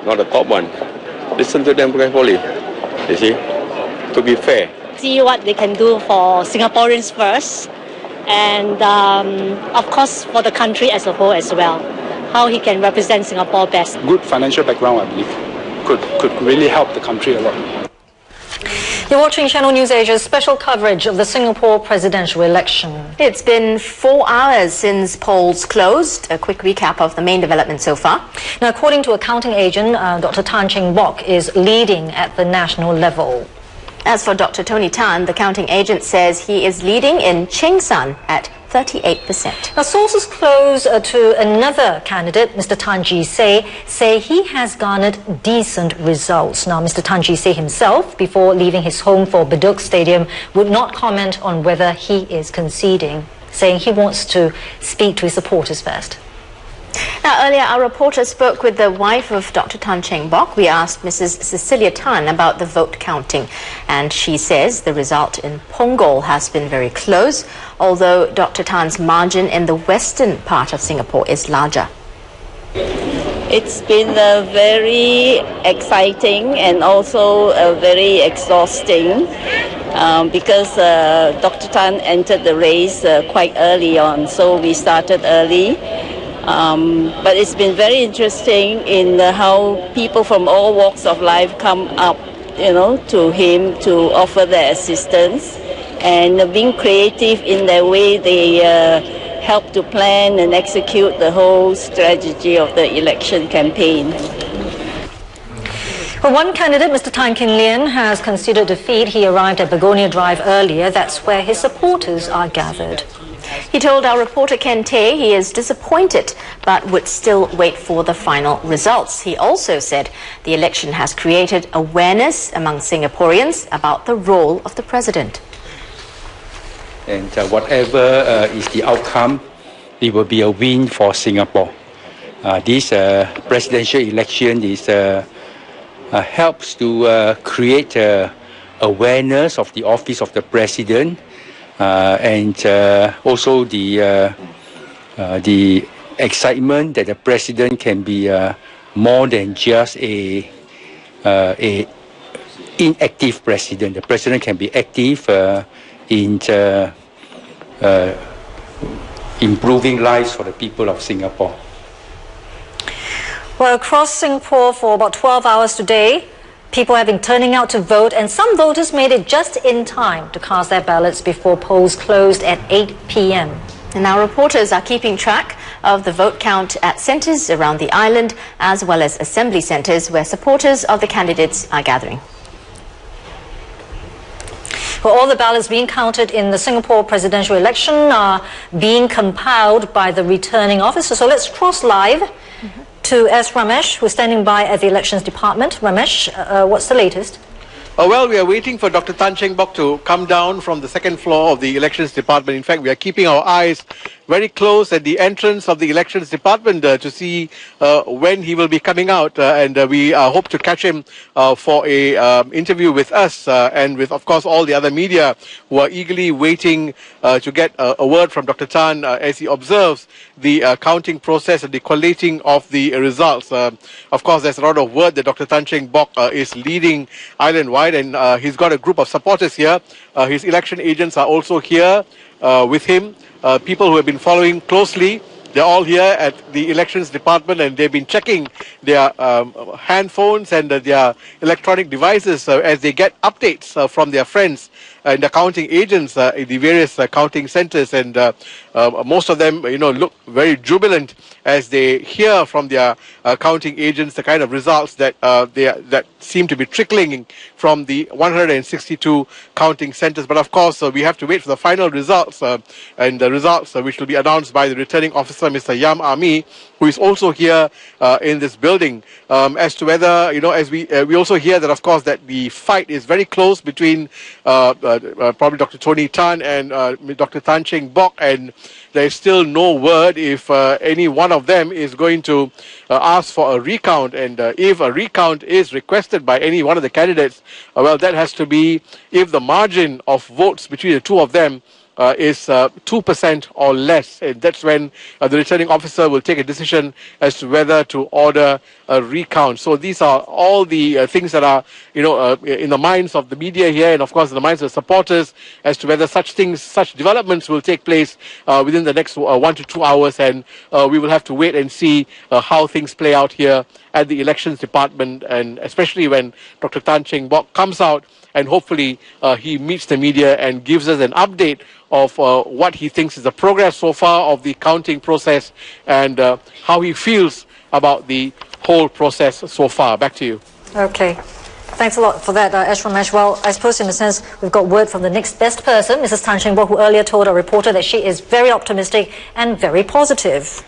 not the top one. Listen to them carefully, you see, to be fair. See what they can do for Singaporeans first, and of course for the country as a whole as well. How he can represent Singapore best. Good financial background, I believe, could really help the country a lot. You're watching Channel Newsasia's special coverage of the Singapore presidential election. It's been 4 hours since polls closed. A quick recap of the main developments so far. Now, according to accounting agent Dr. Tan Cheng Bock, is leading at the national level. As for Dr. Tony Tan, the counting agent says he is leading in Cheng San at 38%. Now, sources close to another candidate, Mr. Tan Ji say he has garnered decent results. Now, Mr. Tan Ji himself, before leaving his home for Bedok Stadium, would not comment on whether he is conceding, saying he wants to speak to his supporters first. Now, earlier, our reporter spoke with the wife of Dr. Tan Cheng Bock. We asked Mrs. Cecilia Tan about the vote counting, and she says the result in Punggol has been very close, although Dr. Tan's margin in the western part of Singapore is larger. It's been very exciting and also very exhausting because Dr. Tan entered the race quite early on, so we started early. But it's been very interesting in how people from all walks of life come up, to him to offer their assistance, and being creative in their way, they help to plan and execute the whole strategy of the election campaign. Well, one candidate, Mr. Tan Kin Lian, has conceded defeat. He arrived at Begonia Drive earlier. That's where his supporters are gathered. He told our reporter Ken Tay he is disappointed but would still wait for the final results. He also said the election has created awareness among Singaporeans about the role of the president. And whatever is the outcome, it will be a win for Singapore. This presidential election is helps to create awareness of the office of the president. And also the excitement that the president can be more than just a inactive president. The president can be active in improving lives for the people of Singapore. Well, across Singapore for about 12 hours today, people have been turning out to vote, and some voters made it just in time to cast their ballots before polls closed at 8 p.m. And our reporters are keeping track of the vote count at centres around the island, as well as assembly centres where supporters of the candidates are gathering. Well, all the ballots being counted in the Singapore presidential election are being compiled by the returning officer. So let's cross live to S. Ramesh, who's standing by at the Elections Department. Ramesh, what's the latest? Well, we are waiting for Dr. Tan Cheng Bock to come down from the second floor of the Elections Department. In fact, we are keeping our eyes very close at the entrance of the Elections Department to see when he will be coming out. And we hope to catch him for a interview with us and with, of course, all the other media who are eagerly waiting to get a word from Dr. Tan as he observes the counting process and the collating of the results. Of course, there's a lot of word that Dr. Tan Cheng Bock is leading island-wide, and he's got a group of supporters here. His election agents are also here with him. People who have been following closely, they're all here at the Elections Department, and they've been checking their handphones and their electronic devices as they get updates from their friends and the counting agents in the various counting centers. And most of them, look very jubilant as they hear from their counting agents the kind of results that that seem to be trickling from the 162 counting centers. But of course, we have to wait for the final results, and the results which will be announced by the returning officer, Mr. Yam Ami, who is also here in this building, as to whether, as we also hear that, of course, that the fight is very close between probably Dr. Tony Tan and Dr. Tan Cheng Bock, and there is still no word if any one of them is going to ask for a recount. And if a recount is requested by any one of the candidates, well, that has to be if the margin of votes between the two of them is 2% or less. And that's when the returning officer will take a decision as to whether to order recount. So these are all the things that are, in the minds of the media here, and of course in the minds of supporters, as to whether such developments will take place within the next 1 to 2 hours, and we will have to wait and see how things play out here at the Elections Department, and especially when Dr. Tan Cheng Bock comes out and hopefully he meets the media and gives us an update of what he thinks is the progress so far of the counting process, and how he feels about the whole process so far. Back to you. Okay. Thanks a lot for that, Ashramesh. Well, I suppose in a sense we've got word from the next best person, Mrs. Tan Cheng Bock, who earlier told our reporter that she is very optimistic and very positive.